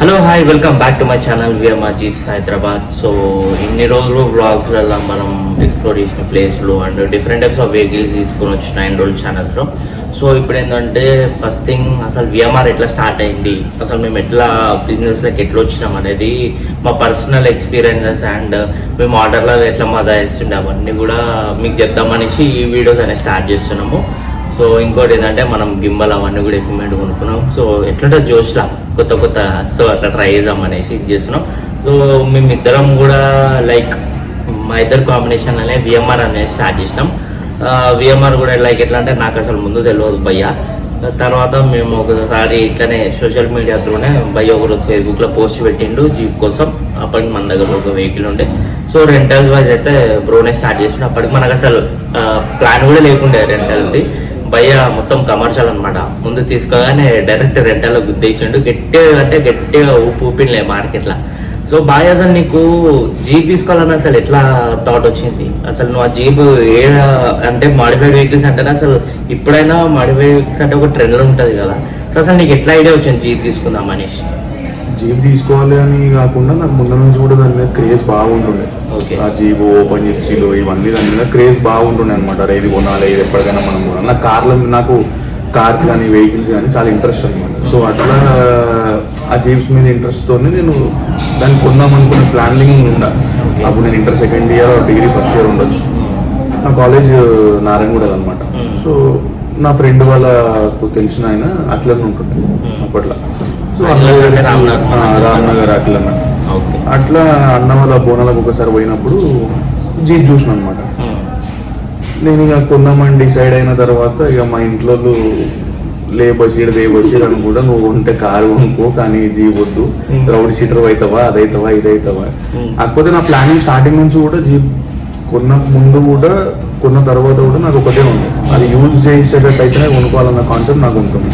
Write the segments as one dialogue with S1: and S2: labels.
S1: Hello hi welcome back to my channel VMR jeeps Hyderabad. So ఇన్ని రోజులు వ్లాగ్స్లలో మనం explore చేసిన ప్లేస్లు and different types of vehicles తీసుకొని వచ్చిన 9 రోజుల ఛానల్స్లో. సో ఇప్పుడు ఏంటంటే ఫస్ట్ థింగ్ అసలు విఎంఆర్ ఎట్లా స్టార్ట్ అయింది, అసలు మేము ఎట్లా బిజినెస్లోకి ఎట్లా వచ్చినాం అనేది మా పర్సనల్ ఎక్స్పీరియన్సెస్ అండ్ మేము ఆర్డర్లో ఎట్లా మాదా వేస్తుండే అవన్నీ కూడా మీకు చెప్దామనేసి ఈ వీడియోస్ అనేది స్టార్ట్ చేస్తున్నాము. సో ఇంకోటి ఏంటంటే మనం గింబల్ అవన్నీ కూడా ఎక్విప్మెంట్ కొనుక్కున్నాం. సో ఎట్లంటే జోష్లా కొత్త సో అట్లా ట్రై చేద్దాం అనేసి చేస్తున్నాం. సో మేమిద్దరం కూడా లైక్ మా ఇద్దరు కాంబినేషన్ అనే విఎంఆర్ అనేది స్టార్ట్ చేసినాం. విఎంఆర్ కూడా లైక్ ఎట్లా అంటే నాకు అసలు ముందు తెలియదు భయ్య. తర్వాత మేము ఒకసారి ఇట్లనే సోషల్ మీడియా త్రూనే భయ్య ఒకరు ఫేస్బుక్లో పోస్ట్ పెట్టిండు జీప్ కోసం. అప్పటికి మన దగ్గర ఒక వెహికల్ ఉండే. సో రెంటల్స్ వైజ్ అయితే బ్రోనే స్టార్ట్ చేసిండు. అప్పటికి మనకు అసలు ప్లాన్ కూడా లేకుండే రెంటల్ది. భయ్య మొత్తం కమర్షియల్ అనమాట. ముందు తీసుకోగానే డైరెక్ట్ రెంటల్లో గుద్దేసిండు. గట్టిగా ఊపిలే మార్కెట్లో. సో బాయ్ అసలు నీకు జీప్ తీసుకోవాలని అసలు ఎట్లా థాట్ వచ్చింది? అసలు నువ్వు ఆ జీప్ అంటే మాడిఫైడ్ వెహికల్స్ అంటేనే అసలు ఇప్పుడైనా మాడిఫైడ్ వెహికల్స్ అంటే ఒక ట్రెండ్లో ఉంటుంది కదా. సో అసలు నీకు ఎట్లా ఐడియా వచ్చింది జీప్ తీసుకుందాం అనేసి?
S2: జీప్ తీసుకోవాలి అని కాకుండా నాకు ముందు నుంచి కూడా దాని మీద క్రేజ్ బాగుంటుండే. ఆ జీప్ ఓపెన్ జిప్సీలు ఇవన్నీ దాని మీద క్రేజ్ బాగుంటుండే అనమాట. ఇది కొనాలి, ఇది ఎప్పటికైనా మనం కొనాలి. నాకు కార్స్ కానీ వెహికల్స్ కానీ చాలా ఇంట్రెస్ట్ అనమాట. సో అట్లా ఆ జీప్స్ మీద ఇంట్రెస్ట్తోనే నేను దాన్ని కొందాం అనుకున్న ప్లానింగ్ ఉండ. అప్పుడు నేను inter second year degree first year ఉండొచ్చు. నా కాలేజ్ నారాయణగూడ అనమాట. సో నా ఫ్రెండ్ వాళ్ళకు తెలిసిన ఆయన అట్లనే ఉంటుండే అప్పట్లో. సో రామ్నగర్ అట్లా అన్న వాళ్ళ బోనాలకు ఒకసారి పోయినప్పుడు జీప్ చూసిన అనమాట. నేను ఇక కొందామని డిసైడ్ అయిన తర్వాత ఇక మా ఇంట్లో లేబసీడ్ అని కూడా నువ్వు ఉంటే కారు కొనుక్కో, కానీ జీప్ వద్దు, రౌడీ సీటర్ అవుతావా, అదైతావా ఇదైతావా. కాకపోతే నా ప్లానింగ్ స్టార్టింగ్ నుంచి కూడా జీప్ కొన్న ముందు కూడా కొన్న తర్వాత కూడా నాకు ఒకటే ఉంది, అది యూజ్ చేసేటట్టు అయితేనే కొనుక్కోవాలన్న కాన్సెప్ట్ నాకు ఉంటుంది.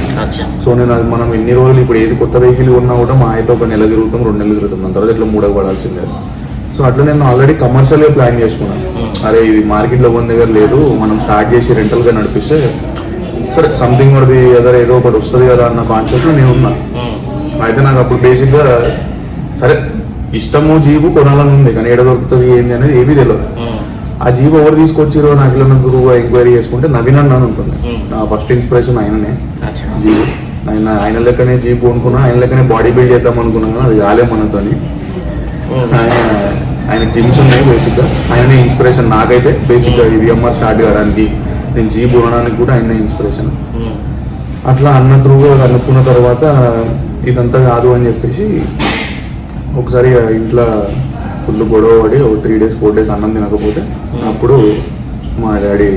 S2: సో నేను అది మనం ఎన్ని రోజులు ఇప్పుడు ఏది కొత్త వెహికల్ ఉన్నా కూడా మా అయితే ఒక నెల తిరుగుతాం, 2 నెలలు తిరుగుతాం, దాని తర్వాత ఇట్లా మూడకు పడాల్సిందే. సో అట్లా నేను ఆల్రెడీ కమర్షియల్గా ప్లాన్ చేసుకున్నాను. అరే ఇది మార్కెట్లో కొన్ని దగ్గర లేదు, మనం స్టార్ట్ చేసి రెంటల్గా నడిపిస్తే సరే సంథింగ్ అది ఏదో ఒకటి వస్తుంది కదా అన్న కాన్సెప్ట్లో నేను ఉన్నా. అయితే నాకు అప్పుడు బేసిక్గా సరే ఇష్టము జీబు కొనాలని ఉంది, కానీ ఏడ దొరుకుతుంది ఏంటి అనేది ఏమీ తెలియదు. ఆ జీప్ ఎవరు తీసుకొచ్చిరో నాకు ఇలా ఎంక్వైరీ చేసుకుంటే నవీన్ అని ఉంటుంది. నా ఫస్ట్ ఇన్స్పిరేషన్ ఆయననే. జీప్ ఆయన లెక్కనే జీప్ కొనుక్కున్నా, ఆయన లెక్కనే బాడీ బిల్డ్ చేద్దాం అనుకున్నాను, అది కాలే మనతోని. ఆయన జిమ్స్ ఉన్నాయి బేసిక్గా, ఆయననే ఇన్స్పిరేషన్ నాకైతే. బేసిక్గా ఈ విఎంఆర్ స్టార్ట్ కావడానికి నేను జీప్ కొనడానికి కూడా ఆయనే ఇన్స్పిరేషన్. అట్లా అన్న త్రూగా అనుకున్న తర్వాత ఇదంతా కాదు అని చెప్పేసి ఒకసారి ఇంట్లో ఫుల్ గొడవ పడి 3 days 4 days అన్నం తినకపోతే అప్పుడు మా డాడీ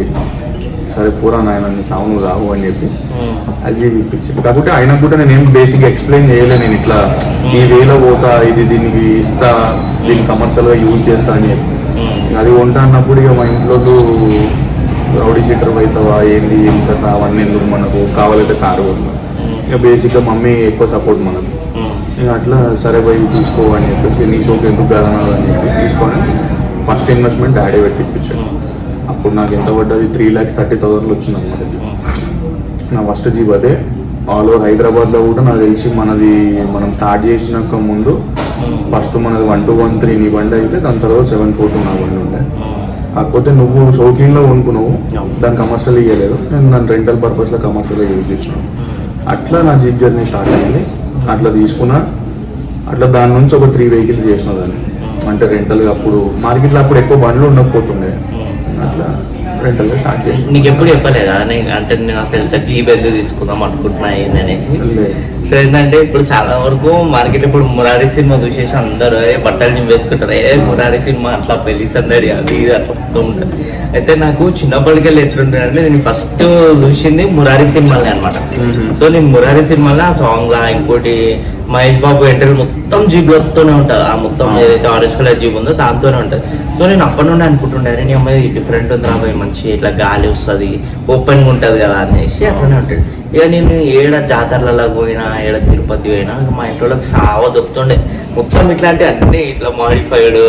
S2: సరే పూరా నాయన సావును రావు అని చెప్పి అది ఇప్పించాడు. కాకపోతే ఆయనకు కూడా నేను ఏం బేసిక్గా ఎక్స్ప్లెయిన్ చేయలేదు, నేను ఇట్లా ఈ వేలో పోతా, ఇది దీనికి ఇస్తా, దీన్ని కమర్షియల్గా యూజ్ చేస్తా అని చెప్పి. అది కొంటా అన్నప్పుడు ఇక మా ఇంట్లో రౌడీ సీటర్ అవుతావా ఏంది ఎంత అవన్నీ ఎందుకు, మనకు కావాలైతే కారు కొన్నా. ఇక బేసిక్గా మమ్మీ ఎక్కువ సపోర్ట్ మనకు. ఇక అట్లా సరే పోయి తీసుకో అని చెప్పేసి నీ షోకి ఎందుకు కాదన్నారు అని చెప్పి తీసుకొని ఫస్ట్ ఇన్వెస్ట్మెంట్ డాడీ పెట్టి ఇప్పించాడు. అప్పుడు నాకు ఎంత పడ్డది 3,30,000 వచ్చింది అనమాట. నా ఫస్ట్ జీప్ అదే. ఆల్ ఓవర్ హైదరాబాద్లో కూడా నాకు తెలిసి మనం స్టార్ట్ చేసినాక ముందు ఫస్ట్ మనది 1213 నీ బండి అయితే, దాని తర్వాత 742 నా బండి ఉండే. కాకపోతే నువ్వు షోకీన్లో కొనుక్కున్నావు, దాన్ని కమర్షియల్ ఇవ్వలేదు, నేను దాని రెంటల్ పర్పస్లో కమర్షియల్గా యూజ్ చేసినాను. అట్లా నా జీప్ జర్నీ స్టార్ట్ అయింది. అట్లా తీసుకున్నా, అట్లా దాని నుంచి ఒక 3 vehicles చేసిన దాన్ని. అంటే రెంటల్గా అప్పుడు మార్కెట్లో అప్పుడు ఎక్కువ బండ్లు ఉండకపోతుండే, అట్లా రెంటల్గా స్టార్ట్ చేసి.
S1: నీకు ఎప్పుడు చెప్పలేదా అంటే నేను అసలు జీప్ ఎందుకు తీసుకుందాం అనుకుంటున్నా ఏందనేసి? సో ఏంటంటే ఇప్పుడు చాలా వరకు మార్కెట్ ఇప్పుడు మురారి సినిమా చూసేసి అందరూ బట్టలు వేసుకుంటారు, మురారి సినిమా అట్లా పెళ్లి సందడి అది ఇది అట్లా ఉంటుంది. అయితే నాకు చిన్నప్పటికెళ్ళి ఎట్లుంటుంది అంటే నేను ఫస్ట్ చూసింది మురారి సినిమాలే అనమాట. సో నేను మురారి సినిమాలో ఆ సాంగ్ లా ఇంకోటి మహేష్ బాబు ఎంట్రీ మొత్తం జీప్లతోనే ఉంటుంది. ఆ మొత్తం ఏదైతే ఆరెంజ్ కలర్ జీప్ ఉందో దాంతోనే ఉంటుంది. సో నేను అప్పటి నుండి అనుకుంటుండే నీ అమ్మాయి డిఫరెంట్ ఉంది, అబ్బాయి మంచి ఇట్లా గాలి వస్తుంది, ఓపెన్గా ఉంటుంది కదా అనేసి అట్లనే ఉంటుంది. ఇక నేను ఏడ జాతరలలో పోయినా, ఏడ తిరుపతి పోయినా మా ఇంట్లో సావ దొరుకుతుండే మొత్తం ఇట్లాంటి అన్ని ఇట్లా మాడిఫైడ్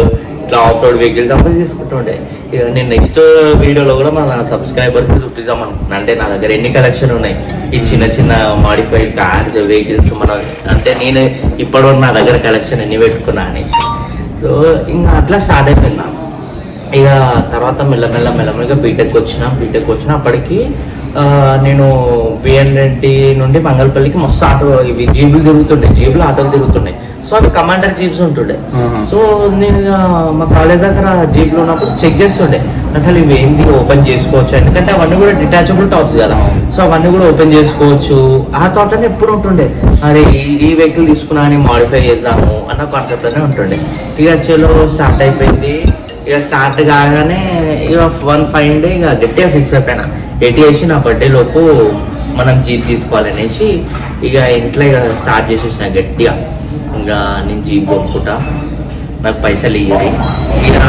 S1: ఇట్లా ఆఫ్ రోడ్ వెహికల్స్ అప్పుడు తీసుకుంటుండే. ఇక నేను నెక్స్ట్ వీడియోలో కూడా మన సబ్స్క్రైబర్స్కి చూపిద్దాం అనుకున్నాను. అంటే నా దగ్గర ఎన్ని కలెక్షన్ ఉన్నాయి ఈ చిన్న చిన్న మాడిఫైడ్ కార్స్ వెహికల్స్ మన, అంటే నేను ఇప్పటివరకు నా దగ్గర కలెక్షన్ ఎన్ని పెట్టుకున్నా అనేసి. సో ఇంకా అట్లా స్టార్ట్ అయిపోయింది. ఇక తర్వాత మెల్లమెల్లగా బీటెక్ వచ్చిన అప్పటికి నేను బిఎన్రెడ్డి నుండి మంగళపల్లికి మస్తు ఆటో ఇవి జీబులు ఆటోలు తిరుగుతుండే. సో అవి కమాండర్ జీప్స్ ఉంటుండే. సో నేను మా కాలేజ్ దగ్గర జీప్లు ఉన్నప్పుడు చెక్ చేస్తుండే అసలు ఇవి ఏంటి ఓపెన్ చేసుకోవచ్చు, ఎందుకంటే అవన్నీ కూడా డిటాచబుల్ టాప్స్ కదా. సో అవన్నీ కూడా ఓపెన్ చేసుకోవచ్చు ఆ థాట్ అని ఎప్పుడు ఉంటుండే. అరే ఈ వెహికల్ తీసుకున్నా అని మాడిఫై చేద్దాము అన్న కాన్సెప్ట్ అనే ఉంటుండే. ఇక చలో స్టార్ట్ అయిపోయింది. ఇక స్టార్ట్ కాగానే ఇక 1 fine day ఇక గట్టిగా ఫిక్స్ అయిపోయినా. ఎట్టి నా బర్త్డే లోపు మనం జీప్ తీసుకోవాలనేసి ఇక ఇంట్లో ఇక స్టార్ట్ చేసేసిన గట్టిగా. ఇంకా నేను జీప్ కొనుక్కుంటా, నాకు పైసలు ఇవ్వాలి. ఇక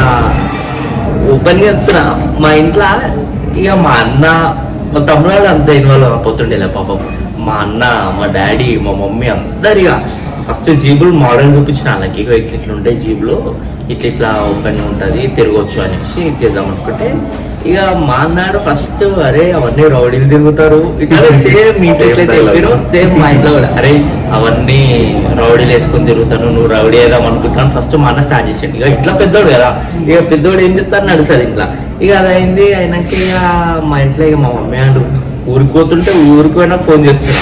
S1: ఓపెన్గా చెప్తున్నా మా ఇంట్లో. ఇక మా అన్న మా తమ్ముడు అంతా ఇన్వాల్వ్ అయిపోతుండేలే పాపం. మా అన్న, మా డాడీ, మా మమ్మీ అందరు ఇక ఫస్ట్ జీబులు మోడల్ చూపించిన వాళ్ళకి. ఇక ఇట్లా ఉంటాయి జీబులు, ఇట్లా ఓపెన్ ఉంటుంది తిరగవచ్చు అనేసి చేద్దాం అనుకుంటే ఇక మా అన్నాడు ఫస్ట్ అరే అవన్నీ రౌడీలు తిరుగుతారు ఇట్లా సేమ్ మీ సేమ్ మా ఇంట్లో కూడా అరే అవన్నీ రౌడీలు వేసుకొని తిరుగుతాను, నువ్వు రౌడీ వేద్దాం అనుకుంటాను ఫస్ట్ మా అన్న స్టార్ట్ చేసాడు. ఇక ఇట్లా పెద్దోడు కదా, ఇక పెద్దోడు ఏం చెప్తాను నడుస్తుంది ఇంట్లో. ఇక అదైంది అయినాక ఇక మా ఇంట్లో ఇక మా మమ్మీ అంటారు ఊరికి పోతుంటే ఊరికి పోయినా ఫోన్ చేస్తున్నా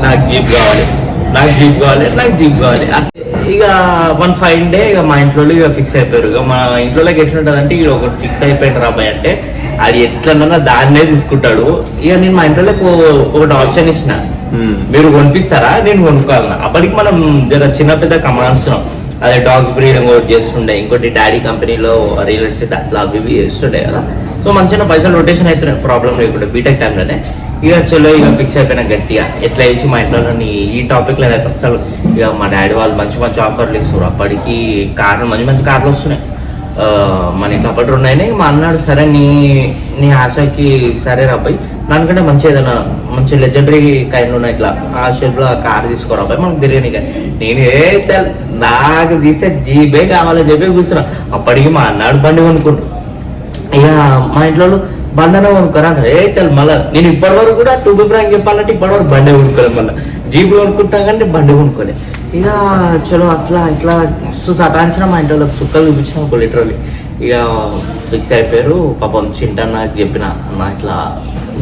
S1: నాకు జీప్ కావాలి. ఇక 1 fine day ఇక మా ఇంట్లో ఇక ఫిక్స్ అయిపోయారు. ఇక మా ఇంట్లోకి ఎట్లుంటుంది అంటే ఇక ఒకటి ఫిక్స్ అయిపోయింది రాబాయ్ అంటే అది ఎట్లన్నా దాన్నే తీసుకుంటాడు. ఇక నేను మా ఇంట్లో ఒకటి ఆప్షన్ ఇచ్చిన, మీరు కొనిపిస్తారా నేను కొనుక్కోవాలన్నా. అప్పటికి మనం చిన్న పెద్ద కమాన్స్తున్నాం. అదే డాగ్స్ బ్రీడింగ్ ఒకటి చేస్తుండే, ఇంకోటి డాడీ కంపెనీలో రియల్ ఎస్టేట్ అట్లా అవి చేస్తుండే కదా. సో మంచిగా పైసలు రొటేషన్ అవుతున్నాయి ప్రాబ్లం లేకుండా బీటెక్ టైంలోనే. ఇక చలో ఇక ఫిక్స్ అయిపోయినా గట్టిగా ఎట్లా వేసి మా ఇంట్లో ఈ టాపిక్లో అయితే అసలు ఇక మా డాడీ వాళ్ళు మంచి ఆఫర్లు ఇస్తారు. అప్పటికి కార్లు మంచి కార్లు వస్తున్నాయి మనకి. అప్పటి ఉన్నాయని మా అన్నాడు సరే నీ ఆశకి సరే రాబాయి దానికంటే మంచి ఏదైనా మంచి లెజెండరీ కైండ్ ఉన్నాయి ఇట్లా ఆ షేప్లో కార్ తీసుకోరాబాయి మనకు తిరిగి. నేను నాకు తీసే జీబే కావాలని చెప్పి కూర్చున్నా. అప్పటికి మా అన్నాడు బండి కొనుక్కుంటు. ఇక మా ఇంట్లో బండి కొనుక్కోరా మళ్ళీ నేను ఇప్పటి వరకు కూడా టూ బి ఫ్రాంక్ చెప్పాలంటే ఇప్పటి వరకు బండి కొనుక్కోలేదు. మళ్ళీ జీబు కొనుక్కుంటా కానీ బండి కొనుక్కోలే. ఇక చలో అట్లా ఇట్లా మస్తు సతాయించిన మా ఇంట్లో చుక్కలు చూపించిన ఒక లిటరల్లీ. ఇక ఫిక్స్ అయిపోయారు పాపం. చింటన్న నాకు చెప్పిన అన్న ఇట్లా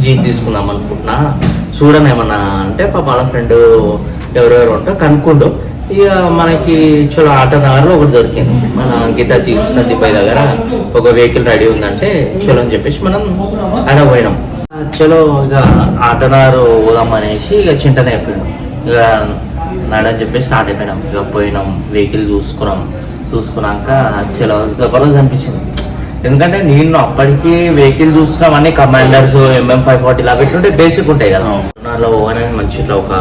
S1: జీప్ తీసుకుందాం అనుకుంటున్నా చూడను ఏమన్నా అంటే పాప వాళ్ళ ఫ్రెండ్ ఎవరెవరు ఉంటే కనుక్కుంటూ. ఇక మనకి చలో ఆటో నగర్లో ఒకటి దొరికింది మన గీతా జీప్ సందీపై దగ్గర ఒక వెహికల్ రెడీ ఉందంటే చలో అని చెప్పేసి మనం ఆడ పోయినాం. చలో ఇక ఆటో నగర్ పోదాం అనేసి ఇక చింటనే అయిపోయినాం. ఇక నాడని చెప్పేసి స్టార్ట్ అయిపోయినాం. ఇక పోయినాం వెహికల్ చూసుకున్నాక చలో జబర్దస్త్ అనిపించింది. ఎందుకంటే నేను అప్పటికి వెహికల్ చూస్తున్నాం అన్ని కమాండర్స్ MM540 ఇలా పెట్టుంటే బేసిక్ ఉంటాయి కదా. నాలో ఓవెన్ మంచి ఇట్లా ఒక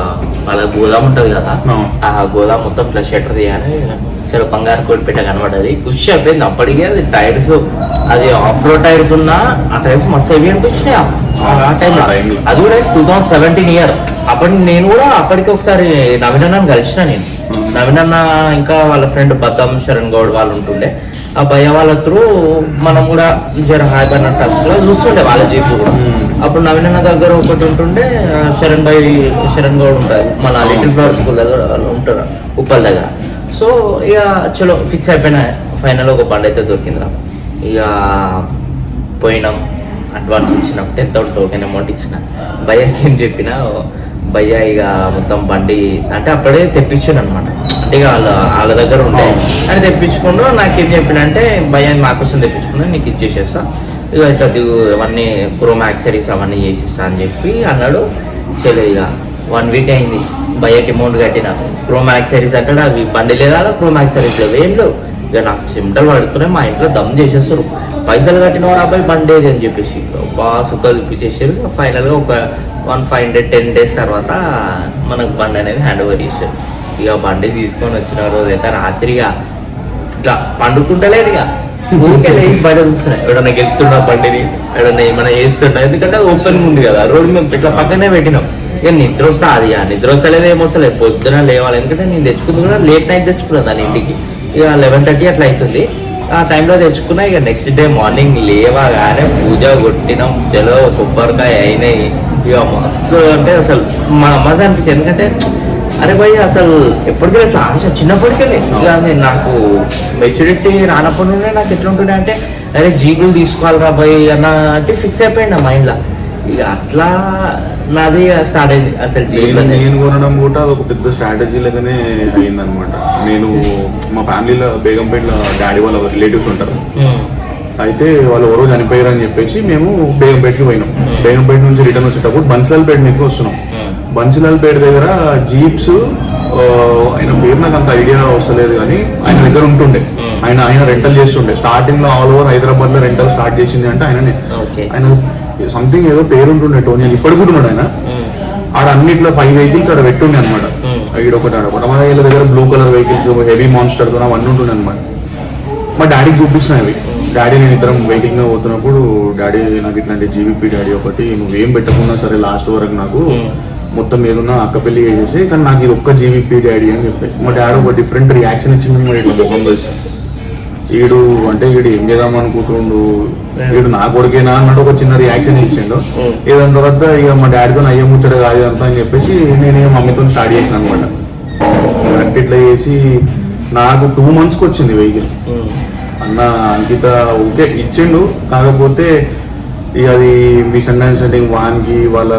S1: వాళ్ళ గోదాం ఉంటుంది కదా, ఆ గోదాం మొత్తం ఇట్లా షట్టర్ తీయాలి. చాలా బంగారు కోటి పెట్ట కనబడ్డది. ఖుషి అయిపోయింది. అప్పటికే అది టైర్స్ అది ఆఫ్ రోడ్ టైర్స్ ఉన్నా ఆ టైర్స్ మస్తు హెవీ అనిపించినాయి ఆ టైంలో. అది కూడా 2017 ఇయర్. అప్పటికి నేను కూడా అప్పటికి ఒకసారి నవీన్ అన్నని కలిసిన. నేను నవీన్ అన్న ఇంకా వాళ్ళ ఫ్రెండ్ బద్దం శరణ్ గౌడ్ వాళ్ళు ఉంటుండే. ఆ భయ వాళ్ళ త్రూ మనం కూడా జర హాయిబర్ టచ్లో చూస్తుండే వాళ్ళ జీపు కూడా. అప్పుడు నవీన్ అన్న దగ్గర ఒకటి ఉంటుండే, శరణ్ గౌడ్ ఉంటుంది మన లిటిల్ ఫ్లవర్ స్కూల్ దగ్గర ఉంటారు ఉప్పల్ దగ్గర. సో ఇక చలో ఫిక్స్ అయిపోయినా. ఫైనల్ ఒక బండి అయితే దొరికిందిరా. ఇక పోయినాం, అడ్వాన్స్ ఇచ్చినాం, 10,000 టోకెన్ అమౌంట్ ఇచ్చిన. భయ్యకి ఏం చెప్పినా భయ్య ఇక మొత్తం బండి అంటే అప్పుడే తెప్పించాను అనమాట. అంటే ఇక వాళ్ళ దగ్గర ఉండే అని తెప్పించుకుంటూ నాకేం చెప్పిన అంటే భయ్య మా కోసం తెప్పించుకున్నా నీకు ఇచ్చేసేస్తా, ఇక ఇట్లా అవన్నీ క్రోమ్ యాక్సరీస్ అవన్నీ చేసిస్తా అని చెప్పి అన్నాడు. చలో ఇక 1 week అయింది. భయ్యకి అమౌంట్ కట్టిన. క్రోమ్ యాక్సరీస్ అంటే అవి బండి లేదా క్రోమ్ యాక్సరీస్ లేవు ఏం లేవు. ఇక నాకు సిమ్టలు పడుతున్నాయి. మా ఇంట్లో దమ్ చేసేస్తారు. పైసలు కట్టిన వాడు అబ్బాయి బండి ఏది అని చెప్పేసి బాగా సుఖాలు ఇప్పించేసారు. ఫైనల్గా ఒక 1 fine day 10 days తర్వాత మనకు బండి అనేది హ్యాండ్ ఓవర్ చేశారు. ఇక బండి తీసుకొని వచ్చిన రోజు అయితే రాత్రిగా ఇట్లా పండుకుంటలేదు. ఇక ఊరికే లేచి బయట చూస్తున్నాయి. ఎవడన్నా గెలుతున్నా బండిని, ఎవడన్నా ఏమైనా చేస్తున్నా. ఎందుకంటే అది ఓపెన్ ఉంది కదా రోడ్డు మేము ఇట్లా పక్కనే పెట్టినాం. ఇక నిద్ర వస్తా అది నిద్ర వస్తలేదు ఏమొస్తలేదు. పొద్దున లేవాలి. ఎందుకంటే నేను తెచ్చుకుంది కూడా లేట్ నైట్ తెచ్చుకున్నాను దాని ఇంటికి. ఇక 11:30 అట్లా అవుతుంది. ఆ టైంలో తెచ్చుకున్నా. ఇక నెక్స్ట్ డే మార్నింగ్ లేవగానే పూజ కొట్టినాం, చలో కొబ్బరికాయ అయినాయి. ఇక మస్తు అంటే అసలు మా అమ్మ అనిపించింది. ఎందుకంటే అరే భయ్ అసలు ఎప్పటికీ ఆశ చిన్నప్పటికెళ్ళి ఇక నాకు మెచ్యూరిటీ రానప్పటి నుండే నాకు ఎట్లుంటుండే అంటే అరే జీబులు తీసుకోవాలిరా భయ్ అన్న అంటే ఫిక్స్ అయిపోయింది నా మైండ్లో. ఇక అట్లా నాది స్టార్ట్ అయింది అసలు జీబులు.
S2: నేను కొనడం కూడా అది ఒక పెద్ద స్ట్రాటజీ లాగానే అయిందనమాట. నేను మా ఫ్యామిలీలో బేగంపేటలో డాడీ వాళ్ళ రిలేటివ్స్ ఉంటారు. అయితే వాళ్ళు ఎవరో చనిపోయారు అని చెప్పేసి మేము బేగంపేటకి పోయినాం. బేగంపేట నుంచి రిటర్న్ వచ్చేటప్పుడు బన్సిలాల్పేట మీదకి వస్తున్నాం. బన్సిలాల్పేట దగ్గర జీప్స్, ఆయన పేరు నాకు అంత ఐడియా వస్తలేదు కానీ ఆయన దగ్గర ఉంటుండే. ఆయన రెంటల్ చేస్తుండే. స్టార్టింగ్ లో ఆల్ ఓవర్ హైదరాబాద్ లో రెంటల్ స్టార్ట్ చేసింది అంటే ఆయననే. ఆయన సంథింగ్ ఏదో పేరు ఉంటుండే, టోనియల్. ఇప్పటికి కూడా ఉన్నాడు ఆయన. ఆడ అన్నిట్లో 5 వెహికల్స్ ఆడ పెట్టుండే అనమాట. ఈడొకటి ఆడొకటి. మా దగ్గర blue colour vehicles, heavy monster తో అవన్నీ ఉంటుండే అనమాట. మా డాడీకి చూపించిన అవి. డాడీ నేను ఇద్దరం వెహికల్ మీద పోతున్నప్పుడు డాడీ నాకు ఇట్లాంటి జీవీపీ డాడీ ఒకటి నువ్వేం పెట్టకుండా సరే లాస్ట్ వరకు నాకు మొత్తం ఏదన్నా అక్క పెళ్లి చేసేసి, కానీ నాకు ఇది ఒక్క జీవీపీ డాడీ అని చెప్పేసి మా డాడీ ఒక డిఫరెంట్ రియాక్షన్ ఇచ్చింది. మరి ఇట్లా ముఖం కలిసి ఈడు అంటే ఈడు ఏం చేద్దాం అనుకుంటుండు, ఈడు నా కొడుకేనా అన్నట్టు ఒక చిన్న రియాక్షన్ ఇచ్చిండు. ఏదాని తర్వాత ఇక మా డాడీతో అయ్యే ముచ్చట కాదు అంతా అని చెప్పేసి నేను మమ్మీతో స్టార్ట్ చేసిన అనమాట. అంటే ఇట్లా చేసి నాకు 2 monthsకి వచ్చింది వెహికల్. అన్న అంకిత ఓకే ఇచ్చిండు, కాకపోతే ఇక అది మిస్అండర్స్టాండింగ్ వానికి వాళ్ళ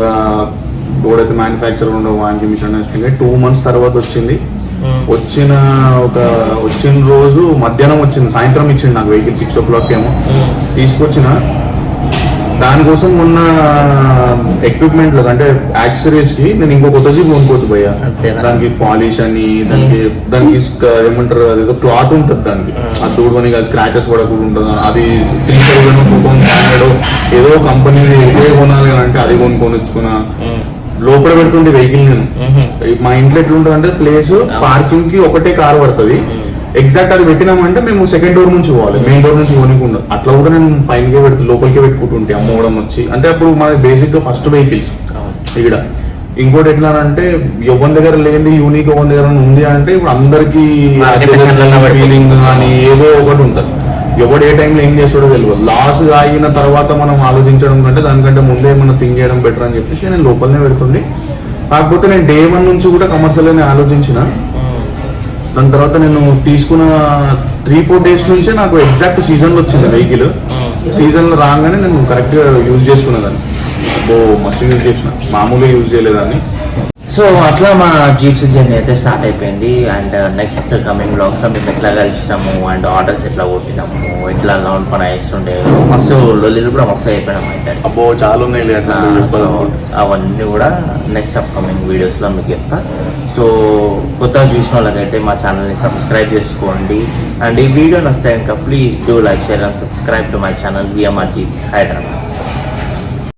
S2: ఎవడైతే మ్యానుఫ్యాక్చరర్ ఉండవు వానికి మిస్అండర్స్టాండింగ్ 2 months తర్వాత వచ్చింది. వచ్చిన రోజు మధ్యాహ్నం వచ్చింది, సాయంత్రం ఇచ్చింది నాకు వెహికల్ 6 o'clock ఏమో తీసుకొచ్చిన. దానికోసం ఉన్న ఎక్విప్మెంట్ అంటే యాక్సెసరీస్ కి నేను ఇంకో కొత్త జీప్ కొనుక్కోవచ్చు భయ్యా. దానికి పాలిష్ అని దానికి ఏమంటారు అదేదో క్లాత్ ఉంటుంది దానికి, అది దూడని కాదు స్క్రాచెస్ పడకుండా ఉంటుంది. అది 3,200 ఏదో కంపెనీ ఏదో కొనాలి అంటే అది కొనుక్కొని వచ్చుకున్నా. లోపల పెడుతుండే వెహికల్ నేను. మా ఇంట్లో ఎట్లుంటుంది అంటే ప్లేస్ పార్కింగ్ కి ఒకటే కార్ పడుతుంది. ఎగ్జాక్ట్ అది పెట్టినామంటే మేము సెకండ్ డోర్ నుంచి పోవాలి, మెయిన్ డోర్ నుంచి పోనీకుండా. అట్లా కూడా నేను పైనకే లోపలికే పెట్టుకుంటుంటే అమ్మవడం వచ్చి. అంటే అప్పుడు మన బేసిక్ గా ఫస్ట్ వెహికల్స్ ఇక్కడ. ఇంకోటి ఎట్లా అంటే ఎవరి దగ్గర లేని యూనిక్ ఎవరి దగ్గర ఉంది అంటే ఇప్పుడు అందరికి ఫీలింగ్ కానీ ఏదో ఒకటి ఉంటుంది. ఎవడు ఏ టైంలో ఏం చేస్తాడో తెలియదు. లాస్ అయిన తర్వాత మనం ఆలోచించడం కంటే దానికంటే ముందే మనం థింక్ చేయడం బెటర్ అని చెప్పేసి నేను లోపలనే పెడుతుంది. కాకపోతే నేను day 1 నుంచి కూడా కమర్షియల్ అని ఆలోచించిన. దాని తర్వాత నేను తీసుకున్న 3-4 days నుంచే నాకు ఎగ్జాక్ట్ సీజన్లో వచ్చింది వెహికల్. సీజన్లో రాగానే నేను కరెక్ట్గా యూజ్ చేసుకునేదాన్ని. మస్తు యూజ్ చేసిన, మామూలుగా యూజ్ చేయలేదాన్ని.
S1: సో అట్లా మా జీప్స్ జర్నీ అయితే స్టార్ట్ అయిపోయింది. అండ్ నెక్స్ట్ కమింగ్ బ్లాగ్స్లో మేము ఎట్లా కలిసినాము అండ్ ఆర్డర్స్ ఎట్లా కొట్టినాము, ఎట్లా లోన్ పని వేస్తుండే మస్తు లొల్లిలు కూడా మస్తు అయిపోయినాము అయితే.
S2: అబ్బో చాలా ఉన్నాయి
S1: అవన్నీ కూడా నెక్స్ట్ అప్కమింగ్ వీడియోస్లో మీకు చెప్తా. సో కొత్తగా చూసిన వాళ్ళకైతే మా ఛానల్ని సబ్స్క్రైబ్ చేసుకోండి. అండ్ ఈ వీడియో నచ్చితే ఇంకా please do like, share and subscribe to my channel VMR Jeeps Hyderabad.